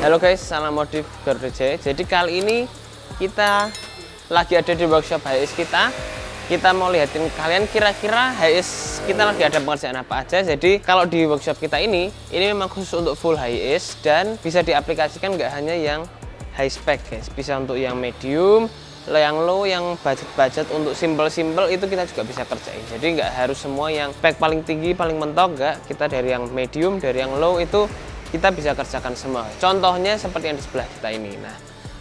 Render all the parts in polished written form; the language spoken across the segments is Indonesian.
Halo guys, salam modif Garuda Jaya. Jadi kali ini kita lagi ada di workshop HIS kita. Kita mau lihatin kalian kira-kira HIS kita lagi ada pengerjaan apa aja. Jadi kalau di workshop kita ini memang khusus untuk full HIS dan bisa diaplikasikan nggak hanya yang high spec guys. Bisa untuk yang medium, yang low, yang budget untuk simple itu kita juga bisa kerjain. Jadi nggak harus semua yang spek paling tinggi, paling mentok, nggak. Kita dari yang medium, dari yang low itu kita bisa kerjakan semua. Contohnya seperti yang di sebelah kita ini. Nah,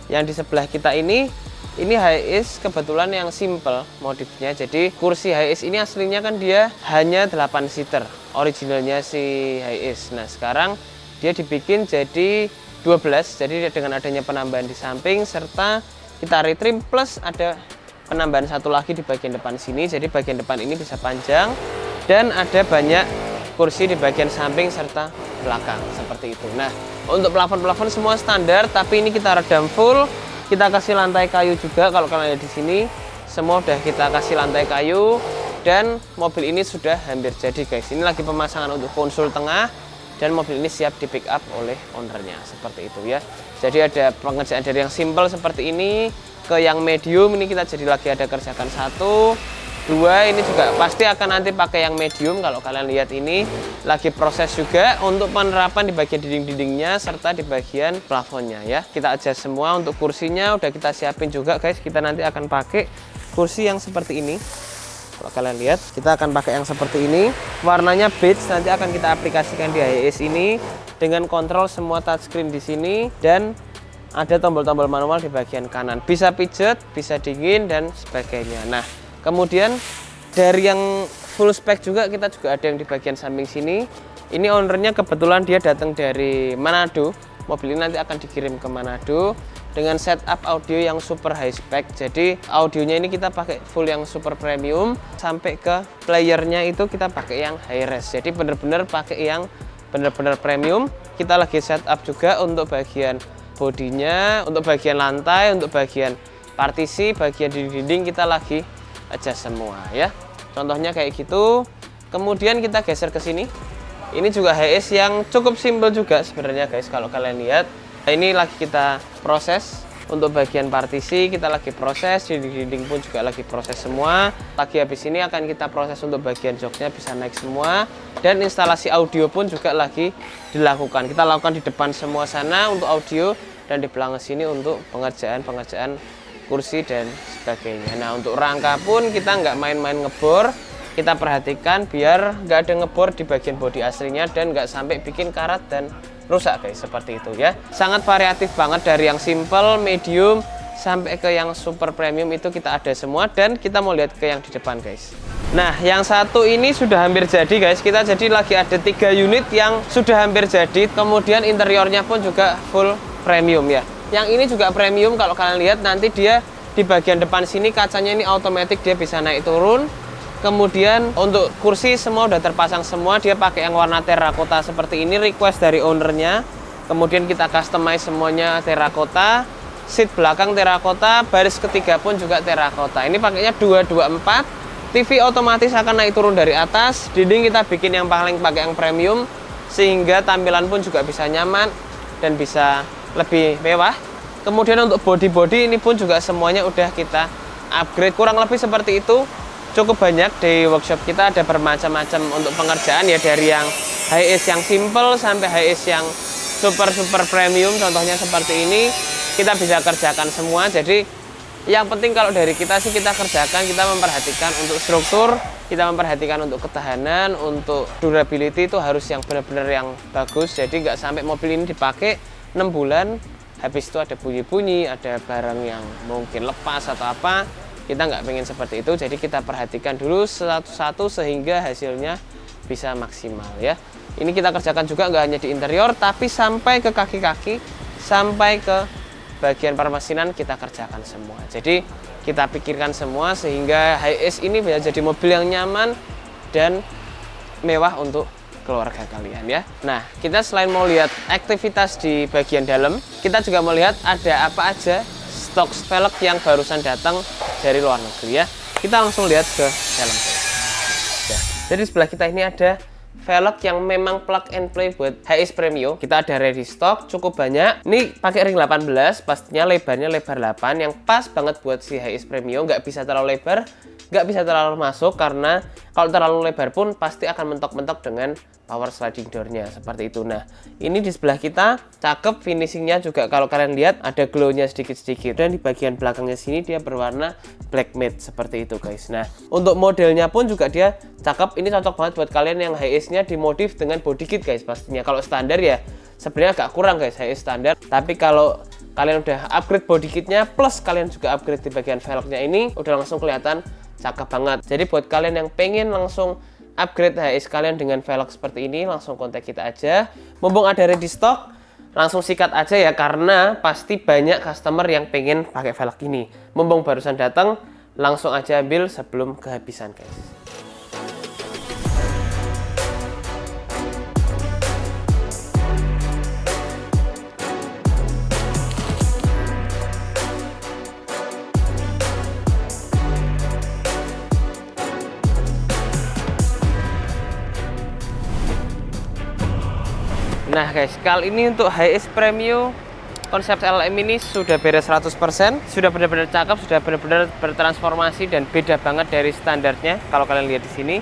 yang di sebelah kita ini HIS kebetulan yang simple modifnya. Jadi kursi HIS ini aslinya kan dia hanya 8 seater originalnya si HIS. Nah, sekarang dia dibikin jadi 12. Jadi dengan adanya penambahan di samping serta kita retrim plus ada penambahan satu lagi di bagian depan sini. Jadi bagian depan ini bisa panjang dan ada banyak kursi di bagian samping serta belakang seperti itu. Nah, untuk plafon semua standar, tapi ini kita redam full. Kita kasih lantai kayu juga. Kalau kalian lihat di sini, semua udah kita kasih lantai kayu dan mobil ini sudah hampir jadi guys. Ini lagi pemasangan untuk konsol tengah dan mobil ini siap di pick up oleh ownernya seperti itu ya. Jadi ada pengerjaan dari yang simple seperti ini ke yang medium. Ini kita jadi lagi ada kerjakan 1, 2, ini juga pasti akan nanti pakai yang medium. Kalau kalian lihat ini lagi proses juga untuk penerapan di bagian dinding-dindingnya serta di bagian plafonnya ya. Kita adjust semua untuk kursinya udah kita siapin juga guys. Kita nanti akan pakai kursi yang seperti ini. Kalau kalian lihat kita akan pakai yang seperti ini. Warnanya beige, nanti akan kita aplikasikan di HIS ini dengan kontrol semua touchscreen di sini dan ada tombol-tombol manual di bagian kanan. Bisa pijet, bisa dingin dan sebagainya. Nah, kemudian dari yang full spec juga kita juga ada yang di bagian samping sini. Ini ownernya kebetulan dia datang dari Manado. Mobil ini nanti akan dikirim ke Manado dengan setup audio yang super high spec. Jadi audionya ini kita pakai full yang super premium sampai ke playernya itu kita pakai yang high res. Jadi bener-bener pakai yang bener-bener premium. Kita lagi setup juga untuk bagian bodinya, untuk bagian lantai, untuk bagian partisi, bagian dinding kita lagi aja semua ya. Contohnya kayak gitu. Kemudian kita geser ke sini. Ini juga HIS yang cukup simple juga sebenarnya guys. Kalau kalian lihat, ini lagi kita proses untuk bagian partisi, kita lagi proses, dinding pun juga lagi proses semua. Lagi habis ini akan kita proses untuk bagian joknya bisa naik semua dan instalasi audio pun juga lagi dilakukan. Kita lakukan di depan semua sana untuk audio dan di belakang sini untuk pengerjaan kursi dan sebagainya. Nah, untuk rangka pun kita nggak main-main ngebor, kita perhatikan biar nggak ada ngebor di bagian bodi aslinya dan nggak sampai bikin karat dan rusak guys, seperti itu ya. Sangat variatif banget dari yang simple, medium sampai ke yang super premium itu kita ada semua dan kita mau lihat ke yang di depan guys. Nah, yang satu ini sudah hampir jadi guys. Kita jadi lagi ada 3 unit yang sudah hampir jadi. Kemudian interiornya pun juga full premium ya. Yang ini juga premium. Kalau kalian lihat nanti dia di bagian depan sini kacanya ini otomatis dia bisa naik turun. Kemudian untuk kursi semua udah terpasang semua. Dia pakai yang warna terakota seperti ini, request dari ownernya. Kemudian kita customize semuanya terakota. Seat belakang terakota, baris ketiga pun juga terakota. Ini pakainya 224. TV otomatis akan naik turun dari atas. Dinding kita bikin yang paling pakai yang premium sehingga tampilan pun juga bisa nyaman dan bisa lebih mewah. Kemudian untuk body ini pun juga semuanya udah kita upgrade kurang lebih seperti itu. Cukup banyak di workshop kita, ada bermacam-macam untuk pengerjaan ya, dari yang HIS yang simple sampai HIS yang super premium. Contohnya seperti ini kita bisa kerjakan semua. Jadi yang penting kalau dari kita sih kita kerjakan, kita memperhatikan untuk struktur, kita memperhatikan untuk ketahanan, untuk durability itu harus yang benar-benar yang bagus. Jadi nggak sampai mobil ini dipakai 6 bulan habis itu ada bunyi-bunyi, ada barang yang mungkin lepas atau apa. Kita nggak pengen seperti itu. Jadi kita perhatikan dulu satu-satu sehingga hasilnya bisa maksimal ya. Ini kita kerjakan juga nggak hanya di interior tapi sampai ke kaki-kaki, sampai ke bagian permesinan kita kerjakan semua. Jadi kita pikirkan semua sehingga HIS ini bisa jadi mobil yang nyaman dan mewah untuk keluarga kalian ya. Nah, kita selain mau lihat aktivitas di bagian dalam, kita juga mau lihat ada apa aja stok velg yang barusan datang dari luar negeri ya. Kita langsung lihat ke dalam. Ya. Jadi sebelah kita ini ada velg yang memang plug and play buat HX Premio. Kita ada ready stock cukup banyak. Ini pakai ring 18, pastinya lebarnya lebar 8 yang pas banget buat si HX Premio. Nggak bisa terlalu lebar, nggak bisa terlalu masuk, karena kalau terlalu lebar pun pasti akan mentok-mentok dengan power sliding door-nya seperti itu. Nah, ini di sebelah kita cakep, finishingnya juga kalau kalian lihat ada glow-nya sedikit-sedikit, dan di bagian belakangnya sini dia berwarna black matte seperti itu guys. Nah, untuk modelnya pun juga dia cakep. Ini cocok banget buat kalian yang HX-nya dimodif dengan body kit guys. Pastinya kalau standar ya sebenarnya agak kurang guys HX standar, tapi kalau kalian udah upgrade body kitnya plus kalian juga upgrade di bagian velgnya, ini udah langsung kelihatan cakep banget. Jadi buat kalian yang pengen langsung upgrade HX kalian dengan velg seperti ini, langsung kontak kita aja. Mumpung ada ready stock, langsung sikat aja ya, karena pasti banyak customer yang pengen pakai velg ini. Mumpung barusan datang, langsung aja ambil sebelum kehabisan guys. Nah guys, kali ini untuk HX Premio konsep LM ini sudah beres 100%, sudah benar-benar cakep, sudah benar-benar bertransformasi dan beda banget dari standarnya. Kalau kalian lihat di sini,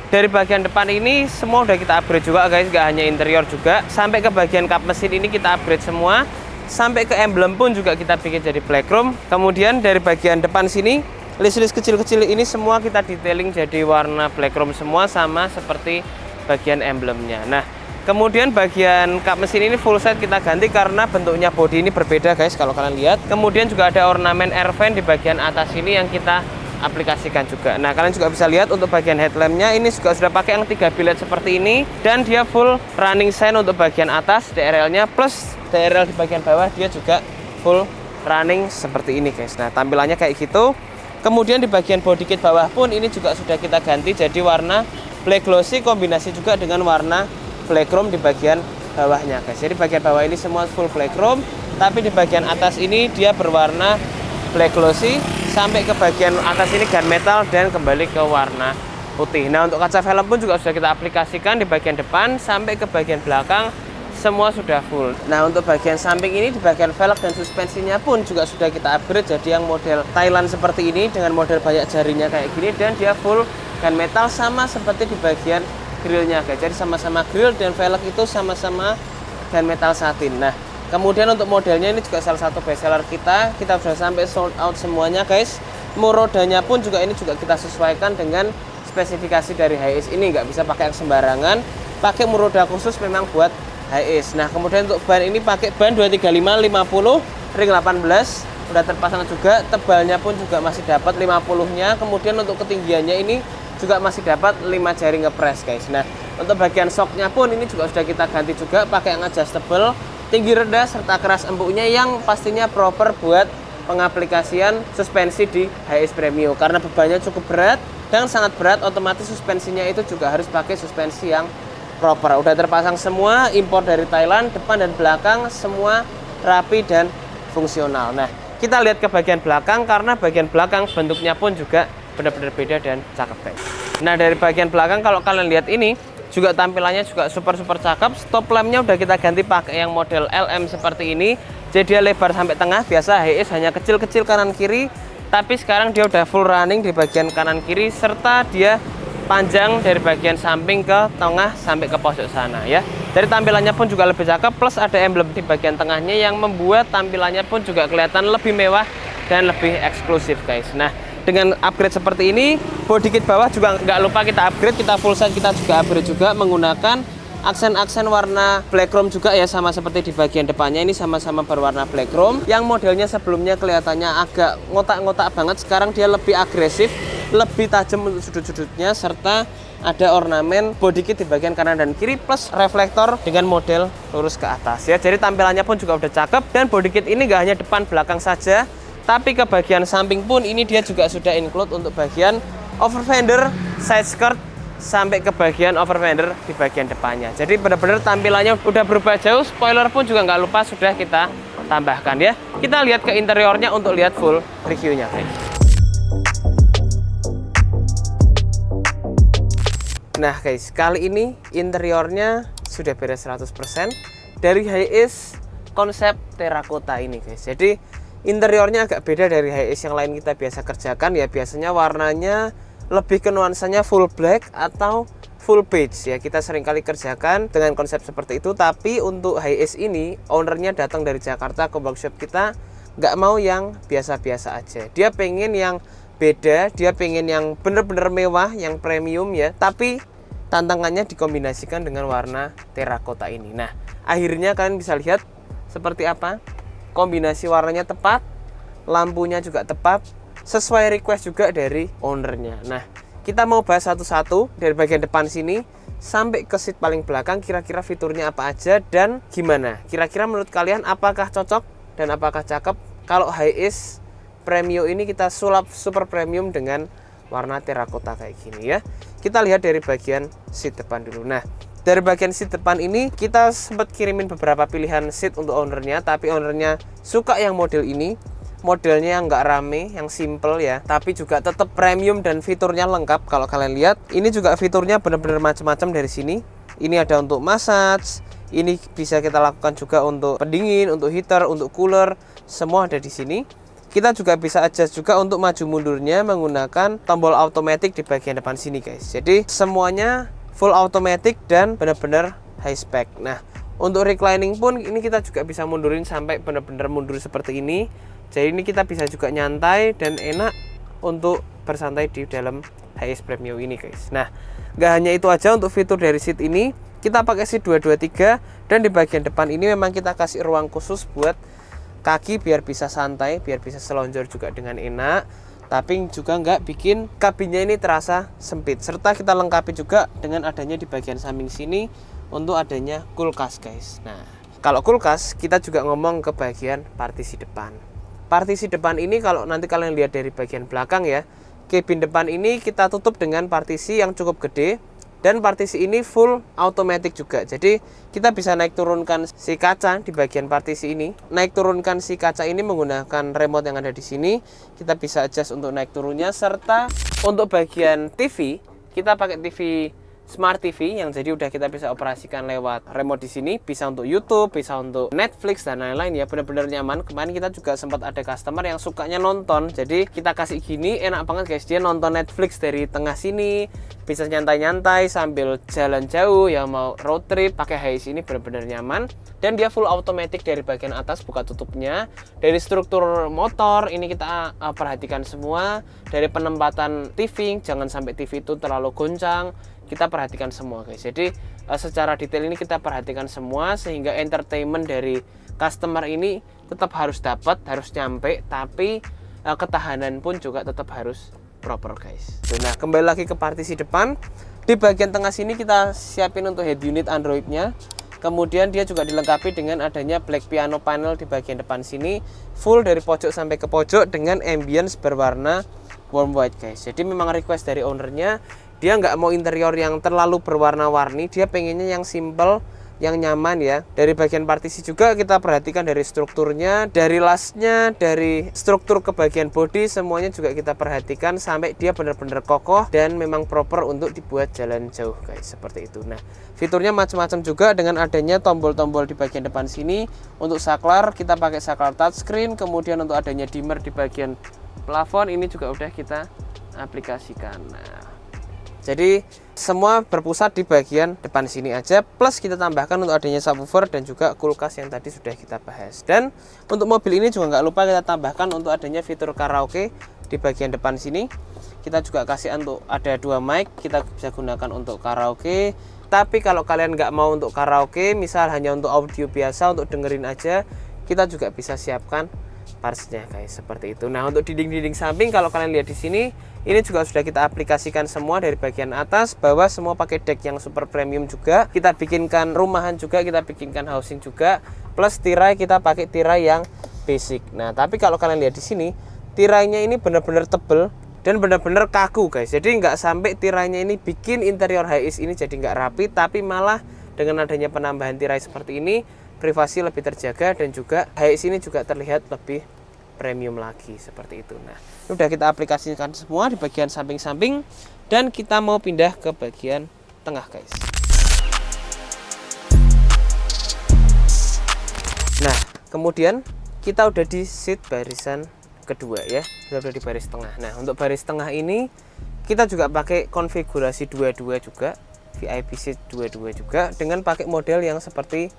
dari bagian depan ini semua udah kita upgrade juga guys, gak hanya interior juga, sampai ke bagian kap mesin ini kita upgrade semua, sampai ke emblem pun juga kita bikin jadi black chrome. Kemudian dari bagian depan sini, list-list kecil-kecil ini semua kita detailing jadi warna black chrome semua, sama seperti bagian emblemnya. Nah, kemudian bagian kap mesin ini full set kita ganti karena bentuknya bodi ini berbeda guys kalau kalian lihat. Kemudian juga ada ornamen air vent di bagian atas ini yang kita aplikasikan juga. Nah, kalian juga bisa lihat untuk bagian headlampnya ini juga sudah pakai yang 3 bilet seperti ini, dan dia full running sign untuk bagian atas DRL-nya, plus DRL di bagian bawah dia juga full running seperti ini guys. Nah, tampilannya kayak gitu. Kemudian di bagian body kit bawah pun ini juga sudah kita ganti jadi warna black glossy kombinasi juga dengan warna black chrome di bagian bawahnya guys. Jadi bagian bawah ini semua full black chrome, tapi di bagian atas ini dia berwarna black glossy sampai ke bagian atas ini gunmetal dan kembali ke warna putih. Nah, untuk kaca velg pun juga sudah kita aplikasikan di bagian depan sampai ke bagian belakang, semua sudah full. Nah, untuk bagian samping ini di bagian velg dan suspensinya pun juga sudah kita upgrade jadi yang model Thailand seperti ini dengan model banyak jarinya kayak gini, dan dia full gunmetal sama seperti di bagian grillnya guys. Jadi sama-sama grill dan velg itu sama-sama gunmetal satin. Nah, kemudian untuk modelnya ini juga salah satu bestseller kita sudah sampai sold out semuanya guys. Rodanya pun juga ini juga kita sesuaikan dengan spesifikasi dari HX ini, nggak bisa pakai yang sembarangan, pakai roda khusus memang buat HX. Nah, kemudian untuk ban ini pakai ban 235/50 ring 18 udah terpasang juga, tebalnya pun juga masih dapat 50-nya. Kemudian untuk ketinggiannya ini juga masih dapat 5 jari ngepres guys. Nah, untuk bagian shocknya pun ini juga sudah kita ganti juga pakai yang adjustable, tinggi rendah serta keras empuknya yang pastinya proper buat pengaplikasian suspensi di HX Premio, karena bebannya cukup berat dan sangat berat, otomatis suspensinya itu juga harus pakai suspensi yang proper. Udah terpasang semua, impor dari Thailand, depan dan belakang semua rapi dan fungsional. Nah, kita lihat ke bagian belakang, karena bagian belakang bentuknya pun juga benar-benar beda dan cakep guys. Nah, dari bagian belakang kalau kalian lihat ini juga tampilannya juga super cakep. Stop lampnya udah kita ganti pakai yang model LM seperti ini, jadi dia lebar sampai tengah. Biasa HX hanya kecil-kecil kanan kiri, tapi sekarang dia udah full running di bagian kanan kiri, serta dia panjang dari bagian samping ke tengah sampai ke pojok sana ya. Dari tampilannya pun juga lebih cakep, plus ada emblem di bagian tengahnya yang membuat tampilannya pun juga kelihatan lebih mewah dan lebih eksklusif guys. Nah, dengan upgrade seperti ini, body kit bawah juga nggak lupa kita upgrade, kita full set, kita juga upgrade juga menggunakan aksen-aksen warna black chrome juga ya, sama seperti di bagian depannya ini sama-sama berwarna black chrome. Yang modelnya sebelumnya kelihatannya agak ngotak-ngotak banget, sekarang dia lebih agresif, lebih tajam untuk sudut-sudutnya, serta ada ornamen body kit di bagian kanan dan kiri plus reflektor dengan model lurus ke atas ya. Jadi tampilannya pun juga udah cakep, dan body kit ini nggak hanya depan belakang saja, tapi ke bagian samping pun ini dia juga sudah include untuk bagian over fender, side skirt, sampai ke bagian over fender di bagian depannya. Jadi benar-benar tampilannya udah berubah jauh. Spoiler pun juga nggak lupa sudah kita tambahkan ya. Kita lihat ke interiornya untuk lihat full reviewnya guys. Nah guys, kali ini interiornya sudah beres 100% dari HiAce konsep terakota ini guys. Jadi interiornya agak beda dari HiAce yang lain kita biasa kerjakan ya. Biasanya warnanya lebih ke nuansanya full black atau full beige ya. Kita sering kali kerjakan dengan konsep seperti itu. Tapi untuk HiAce ini ownernya datang dari Jakarta ke workshop kita, nggak mau yang biasa-biasa aja. Dia pengen yang beda, dia pengen yang bener-bener mewah, yang premium ya, tapi tantangannya dikombinasikan dengan warna terakota ini. Nah, akhirnya kalian bisa lihat seperti apa. Kombinasi warnanya tepat, lampunya juga tepat, sesuai request juga dari ownernya. Nah, kita mau bahas satu-satu dari bagian depan sini sampai ke seat paling belakang, kira-kira fiturnya apa aja dan gimana. Kira-kira menurut kalian apakah cocok dan apakah cakep kalau HiAce Premium ini kita sulap super premium dengan warna terakota kayak gini ya. Kita lihat dari bagian seat depan dulu. Nah, dari bagian seat depan ini kita sempat kirimin beberapa pilihan seat untuk ownernya, tapi ownernya suka yang model ini. Modelnya yang nggak rame, yang simple ya, tapi juga tetap premium dan fiturnya lengkap. Kalau kalian lihat, ini juga fiturnya benar-benar macam-macam dari sini. Ini ada untuk massage, ini bisa kita lakukan juga untuk pendingin, untuk heater, untuk cooler, semua ada di sini. Kita juga bisa adjust juga untuk maju mundurnya menggunakan tombol automatic di bagian depan sini guys. Jadi semuanya full automatic dan benar-benar high spec. Nah, untuk reclining pun ini kita juga bisa mundurin sampai benar-benar mundur seperti ini. Jadi ini kita bisa juga nyantai dan enak untuk bersantai di dalam HiAce Premium ini guys. Nah, nggak hanya itu aja untuk fitur dari seat ini, kita pakai seat 223 dan di bagian depan ini memang kita kasih ruang khusus buat kaki biar bisa santai, biar bisa selonjor juga dengan enak, tapi juga nggak bikin kabinnya ini terasa sempit. Serta kita lengkapi juga dengan adanya di bagian samping sini untuk adanya kulkas guys. Nah, kalau kulkas kita juga ngomong ke bagian partisi depan. Partisi depan ini kalau nanti kalian lihat dari bagian belakang ya, cabin depan ini kita tutup dengan partisi yang cukup gede. Dan partisi ini full automatic juga. Jadi kita bisa naik turunkan si kaca di bagian partisi ini. Naik turunkan si kaca ini menggunakan remote yang ada di sini. Kita bisa adjust untuk naik turunnya. Serta untuk bagian TV, kita pakai TV Smart TV yang jadi udah kita bisa operasikan lewat remote di sini. Bisa untuk YouTube, bisa untuk Netflix dan lain-lain ya. Benar-benar nyaman. Kemarin kita juga sempat ada customer yang sukanya nonton. Jadi kita kasih gini enak banget guys. Dia nonton Netflix dari tengah sini. Bisa nyantai-nyantai sambil jalan jauh ya, mau road trip pakai HiAce ini benar-benar nyaman. Dan dia full automatic dari bagian atas buka tutupnya. Dari struktur motor ini kita perhatikan semua. Dari penempatan TV, jangan sampai TV itu terlalu goncang. Kita perhatikan semua guys. Jadi secara detail ini kita perhatikan semua sehingga entertainment dari customer ini tetap harus dapat, harus nyampe, tapi ketahanan pun juga tetap harus proper guys. Nah, kembali lagi ke partisi depan. Di bagian tengah sini kita siapin untuk head unit Android-nya. Kemudian dia juga dilengkapi dengan adanya black piano panel di bagian depan sini, full dari pojok sampai ke pojok dengan ambience berwarna warm white guys. Jadi memang request dari ownernya, dia nggak mau interior yang terlalu berwarna-warni, dia pengennya yang simple, yang nyaman ya. Dari bagian partisi juga kita perhatikan dari strukturnya, dari lasnya, dari struktur ke bagian bodi, semuanya juga kita perhatikan sampai dia benar-benar kokoh dan memang proper untuk dibuat jalan jauh guys, seperti itu. Nah, fiturnya macam-macam juga dengan adanya tombol-tombol di bagian depan sini. Untuk saklar kita pakai saklar touchscreen, kemudian untuk adanya dimmer di bagian plafon ini juga udah kita aplikasikan. Nah, jadi semua berpusat di bagian depan sini aja, plus kita tambahkan untuk adanya subwoofer dan juga kulkas yang tadi sudah kita bahas. Dan untuk mobil ini juga nggak lupa kita tambahkan untuk adanya fitur karaoke di bagian depan sini. Kita juga kasih untuk ada 2 mic, kita bisa gunakan untuk karaoke. Tapi kalau kalian nggak mau untuk karaoke, misal hanya untuk audio biasa, untuk dengerin aja, kita juga bisa siapkan partsnya guys, seperti itu. Nah, untuk dinding-dinding samping kalau kalian lihat di sini, ini juga sudah kita aplikasikan semua dari bagian atas, bawah semua pakai deck yang super premium juga. Kita bikinkan rumahan juga, kita bikinkan housing juga. Plus tirai kita pakai tirai yang basic. Nah, tapi kalau kalian lihat di sini, tirainya ini benar-benar tebel dan benar-benar kaku guys. Jadi nggak sampai tirainya ini bikin interior HiAce ini jadi nggak rapi, tapi malah dengan adanya penambahan tirai seperti ini, privasi lebih terjaga dan juga HiAce ini juga terlihat lebih premium lagi seperti itu. Nah, ini udah kita aplikasikan semua di bagian samping-samping dan kita mau pindah ke bagian tengah guys. Nah, kemudian kita udah di seat barisan kedua ya, kita udah di baris tengah. Nah, untuk baris tengah ini kita juga pakai konfigurasi 22 juga, VIP seat 22 juga, dengan pakai model yang seperti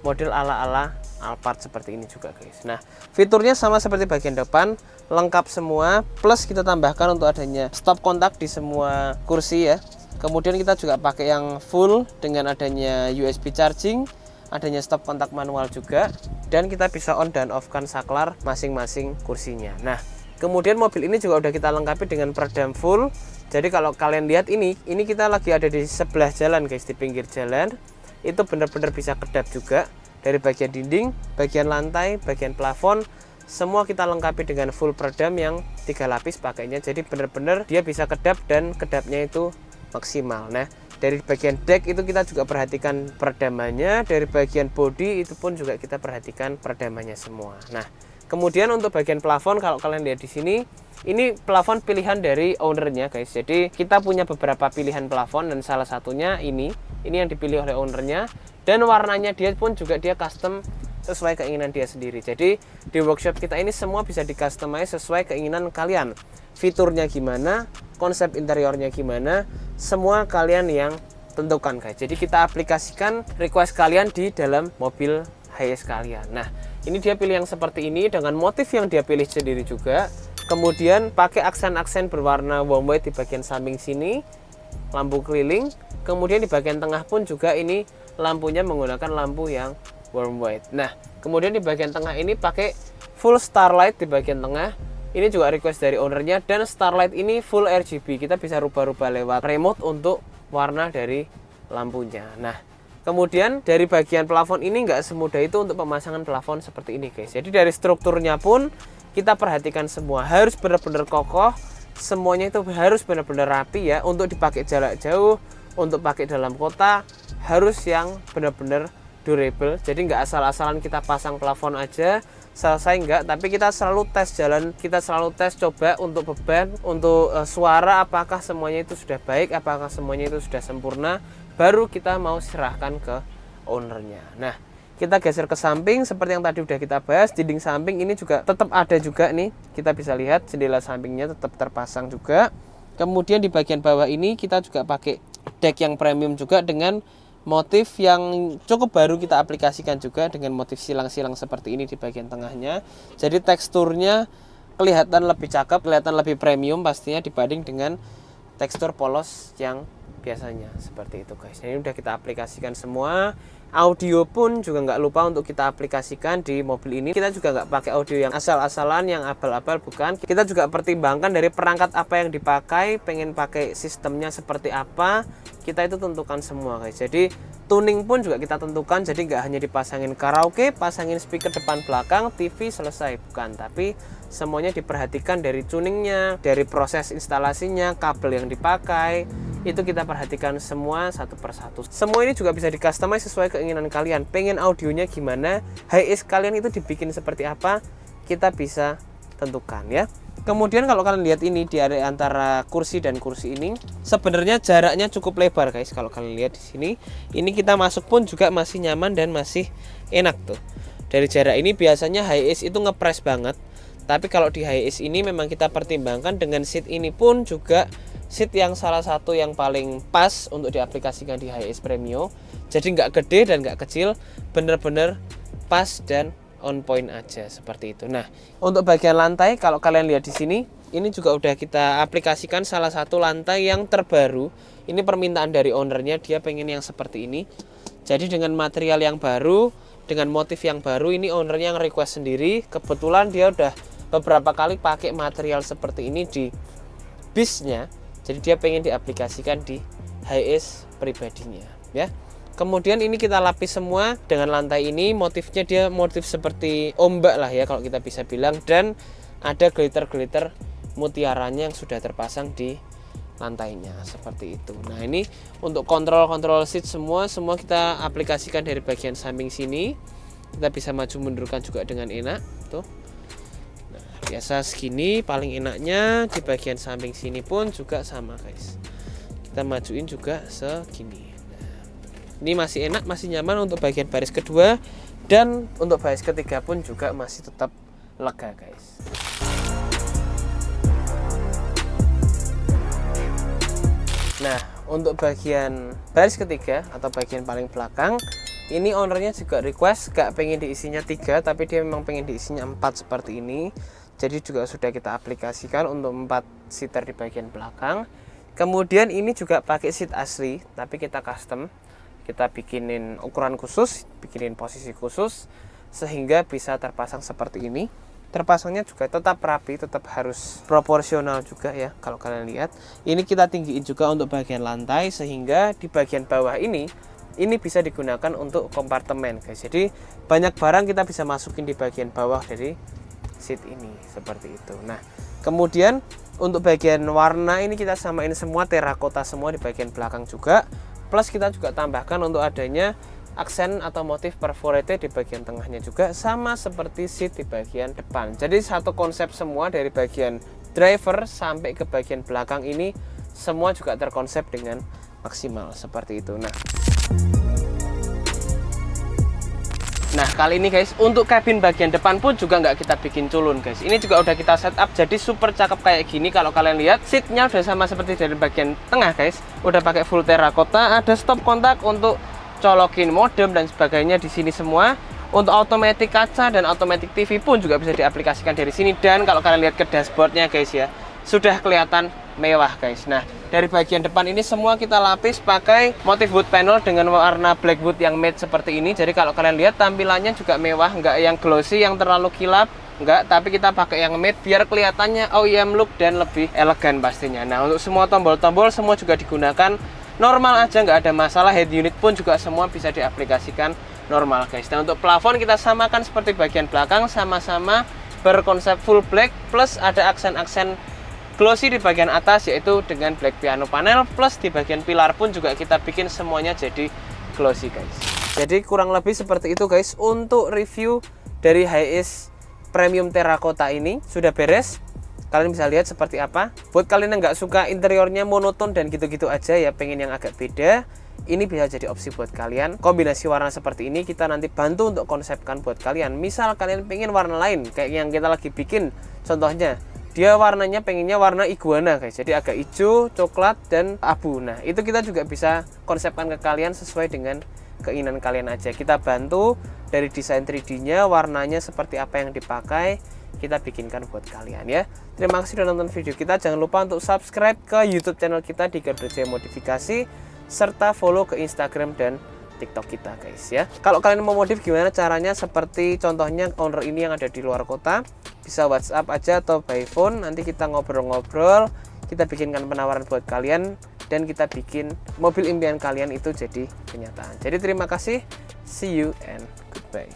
model ala-ala Alphard seperti ini juga guys. Nah, fiturnya sama seperti bagian depan, lengkap semua, plus kita tambahkan untuk adanya stop kontak di semua kursi ya. Kemudian kita juga pakai yang full dengan adanya USB charging, adanya stop kontak manual juga, dan kita bisa on dan off kan saklar masing-masing kursinya. Nah, kemudian mobil ini juga udah kita lengkapi dengan peredam full. Jadi kalau kalian lihat ini kita lagi ada di sebelah jalan guys, di pinggir jalan. Itu benar-benar bisa kedap juga. Dari bagian dinding, bagian lantai, bagian plafon, semua kita lengkapi dengan full peredam yang 3 lapis pakainya. Jadi benar-benar dia bisa kedap dan kedapnya itu maksimal. Nah, dari bagian deck itu kita juga perhatikan peredamannya, dari bagian body itu pun juga kita perhatikan peredamannya semua. Nah, kemudian untuk bagian plafon, kalau kalian lihat di sini, ini plafon pilihan dari ownernya guys. Jadi kita punya beberapa pilihan plafon dan salah satunya ini yang dipilih oleh ownernya, dan warnanya dia pun juga dia custom sesuai keinginan dia sendiri. Jadi di workshop kita ini semua bisa di customize sesuai keinginan kalian. Fiturnya gimana, konsep interiornya gimana, semua kalian yang tentukan guys. Jadi kita aplikasikan request kalian di dalam mobil HiAce kalian. Nah, ini dia pilih yang seperti ini dengan motif yang dia pilih sendiri juga. Kemudian pakai aksen-aksen berwarna warm white di bagian samping sini, lampu keliling. Kemudian di bagian tengah pun juga ini lampunya menggunakan lampu yang warm white. Nah, kemudian di bagian tengah ini pakai full starlight di bagian tengah. Ini juga request dari ownernya, dan starlight ini full RGB. Kita bisa rubah-rubah lewat remote untuk warna dari lampunya. Nah, kemudian dari bagian plafon ini nggak semudah itu untuk pemasangan plafon seperti ini guys. Jadi dari strukturnya pun kita perhatikan semua harus benar-benar kokoh, semuanya itu harus benar-benar rapi ya. Untuk dipakai jarak jauh, untuk pakai dalam kota harus yang benar-benar durable. Jadi nggak asal-asalan kita pasang plafon aja selesai, enggak, tapi kita selalu tes jalan, kita selalu tes coba untuk beban, untuk suara, apakah semuanya itu sudah baik, apakah semuanya itu sudah sempurna, baru kita mau serahkan ke ownernya. Nah, kita geser ke samping seperti yang tadi udah kita bahas. Dinding samping ini juga tetap ada juga nih, kita bisa lihat jendela sampingnya tetap terpasang juga. Kemudian di bagian bawah ini kita juga pakai deck yang premium juga dengan motif yang cukup baru kita aplikasikan juga dengan motif silang-silang seperti ini di bagian tengahnya. Jadi teksturnya kelihatan lebih cakep, kelihatan lebih premium pastinya dibanding dengan tekstur polos yang biasanya seperti itu guys. Ini udah kita aplikasikan semua. Audio pun juga nggak lupa untuk kita aplikasikan di mobil ini. Kita juga nggak pakai audio yang asal-asalan, yang abal-abal, bukan. Kita juga pertimbangkan dari perangkat apa yang dipakai, pengen pakai sistemnya seperti apa, kita itu tentukan semua guys. Jadi tuning pun juga kita tentukan. Jadi nggak hanya dipasangin karaoke, pasangin speaker depan belakang, TV selesai, bukan. Tapi semuanya diperhatikan dari tuningnya, dari proses instalasinya, kabel yang dipakai, itu kita perhatikan semua satu persatu. Semua ini juga bisa di customize sesuai keinginan kalian. Pengen audionya gimana, HiAce kalian itu dibikin seperti apa, kita bisa tentukan ya. Kemudian kalau kalian lihat ini di area antara kursi dan kursi ini, sebenarnya jaraknya cukup lebar guys. Kalau kalian lihat di sini, ini kita masuk pun juga masih nyaman dan masih enak tuh. Dari jarak ini biasanya HiAce itu ngepres banget. Tapi kalau di HiAce ini memang kita pertimbangkan dengan seat ini pun juga seat yang salah satu yang paling pas untuk diaplikasikan di HiAce Premio. Jadi nggak gede dan nggak kecil, bener-bener pas dan on point aja seperti itu. Nah, untuk bagian lantai kalau kalian lihat di sini, ini juga udah kita aplikasikan salah satu lantai yang terbaru. Ini permintaan dari ownernya, dia pengen yang seperti ini. Jadi dengan material yang baru, dengan motif yang baru, ini ownernya yang request sendiri. Kebetulan dia udah beberapa kali pakai material seperti ini di bisnya. Jadi dia pengen diaplikasikan di HiAce pribadinya ya. Kemudian ini kita lapis semua dengan lantai ini, motifnya dia motif seperti ombak lah ya kalau kita bisa bilang, dan ada glitter-glitter mutiaranya yang sudah terpasang di lantainya seperti itu. Nah, ini untuk kontrol seat semua kita aplikasikan dari bagian samping sini. Kita bisa maju mundurkan juga dengan enak tuh. Nah, biasa segini paling enaknya, di bagian samping sini pun juga sama guys. kita majuin juga segini. Ini masih enak, masih nyaman untuk bagian baris kedua, dan untuk baris ketiga pun juga masih tetap lega guys. Nah, untuk bagian baris ketiga atau bagian paling belakang, ini ownernya juga request gak pengen diisinya 3, tapi dia memang pengen diisinya 4 seperti ini. Jadi juga sudah kita aplikasikan untuk 4 seater di bagian belakang. Kemudian ini juga pakai seat asli, tapi kita custom. Kita bikinin ukuran khusus, bikinin posisi khusus, sehingga bisa terpasang seperti ini. Terpasangnya juga tetap rapi, tetap harus proporsional juga ya. Kalau kalian lihat, ini kita tinggiin juga untuk bagian lantai, sehingga di bagian bawah ini bisa digunakan untuk kompartemen guys. Jadi banyak barang kita bisa masukin di bagian bawah dari seat ini seperti itu. Nah, kemudian untuk bagian warna ini kita samain semua terakota semua di bagian belakang juga. Plus kita juga tambahkan untuk adanya aksen atau motif perforated di bagian tengahnya juga, sama seperti seat di bagian depan. Jadi satu konsep semua dari bagian driver sampai ke bagian belakang ini semua juga terkonsep dengan maksimal seperti itu. Nah, kali ini guys, untuk kabin bagian depan pun juga nggak kita bikin culun guys. Ini juga udah kita setup jadi super cakep kayak gini. Kalau kalian lihat, seatnya udah sama seperti dari bagian tengah guys. Udah pakai full terakota, ada stop kontak untuk colokin modem dan sebagainya di sini semua. Untuk automatic kaca dan automatic TV pun juga bisa diaplikasikan dari sini. Dan kalau kalian lihat ke dashboardnya guys ya, sudah kelihatan mewah guys. Nah, dari bagian depan ini semua kita lapis pakai motif wood panel dengan warna black wood yang matte seperti ini. Jadi kalau kalian lihat tampilannya juga mewah, nggak yang glossy yang terlalu kilap, nggak, tapi kita pakai yang matte biar kelihatannya OEM look dan lebih elegan pastinya. Nah, untuk semua tombol-tombol semua juga digunakan normal aja, nggak ada masalah. Head unit pun juga semua bisa diaplikasikan normal guys. Dan untuk plafon kita samakan seperti bagian belakang, sama-sama berkonsep full black plus ada aksen-aksen glossy di bagian atas yaitu dengan black piano panel, plus di bagian pilar pun juga kita bikin semuanya jadi glossy guys. Jadi kurang lebih seperti itu guys untuk review dari Hiace Premium Terracotta ini. Sudah beres, kalian bisa lihat seperti apa. Buat kalian yang nggak suka interiornya monoton dan gitu-gitu aja ya, pengen yang agak beda, ini bisa jadi opsi buat kalian. Kombinasi warna seperti ini kita nanti bantu untuk konsepkan buat kalian. Misal kalian pengen warna lain kayak yang kita lagi bikin, contohnya dia warnanya pengennya warna iguana guys, jadi agak hijau, coklat, dan abu. Nah, itu kita juga bisa konsepkan ke kalian sesuai dengan keinginan kalian aja. Kita bantu dari desain 3D-nya, warnanya seperti apa yang dipakai, kita bikinkan buat kalian ya. Terima kasih sudah nonton video kita. Jangan lupa untuk subscribe ke YouTube channel kita di Gardrejaya Modifikasi, serta follow ke Instagram dan TikTok kita guys ya. Kalau kalian mau modif gimana caranya, seperti contohnya owner ini yang ada di luar kota, bisa WhatsApp aja atau by phone, nanti kita ngobrol-ngobrol, kita bikinkan penawaran buat kalian, dan kita bikin mobil impian kalian itu jadi kenyataan. Jadi terima kasih, see you and goodbye.